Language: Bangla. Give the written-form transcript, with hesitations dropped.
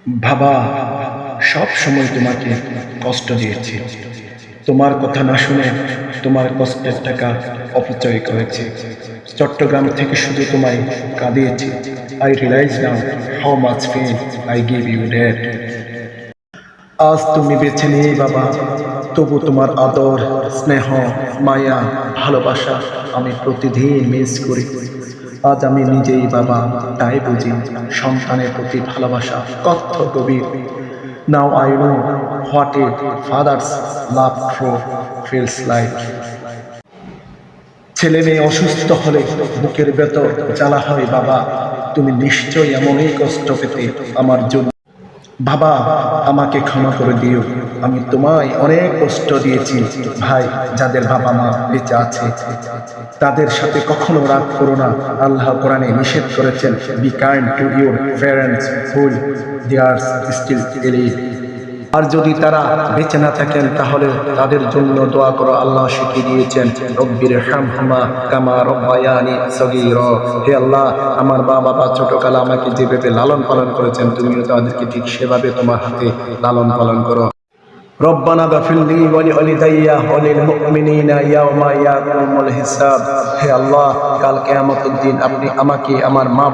বাবা, সব সময় তোমাকে কষ্ট দিয়েছি। তোমার কথা না শুনে তোমার কষ্টের টাকা অপচয় করেছি। চট্টগ্রাম থেকে শুধু তোমায় কাঁদিয়েছি। I realise now how much pain I give you dad. আজ তুমি বেছে নেই বাবা, তবু তোমার আদর, স্নেহ, মায়া, ভালোবাসা আমি প্রতিদিন মিস করি। আজ আমি নিজেই বাবা, তাই বুঝি সন্তানের প্রতি ভালোবাসা কত গভীর। Now I know what a father's love true feels like. ছেলে মেয়ে অসুস্থ হলে বুকের ভেতর জ্বালা হয় বাবা, তুমি নিশ্চয়ই এমনই কষ্ট পেতে আমার জন্য। বাবা, আমাকে ক্ষমা করে দিও, আমি তোমায় অনেক কষ্ট দিয়েছি। ভাই, যাদের বাবা মা বেঁচে আছে তাদের সাথে কখনো রাগ করো না। আল্লাহ কোরআনে নিষেধ করেছেন, be kind to your parents while they are still alive. আর যদি তারা বেঁচে না থাকেন তাহলে তাদের জন্য দোয়া করো। আল্লাহ শিখিয়ে দিয়েছেন, রব্বির হামহুমা কামা রব্বায়ানি সগীরা। হে আল্লাহ, আমার বাবা ছোটকালে আমাকে যেভাবে লালন পালন করেছেন তুমিও তাদেরকে ঠিক সেভাবে তোমার হাতে লালন পালন করো। রব্বানা গাফিরলি ওয়া লিওয়ালিদাইয়া ওয়া লিল মুমিনিনা ইয়াওমা ইয়াকুমুল হিসাব। হে আল্লাহ, কাল কিয়ামতের দিন আপনি আমাকে আমার মা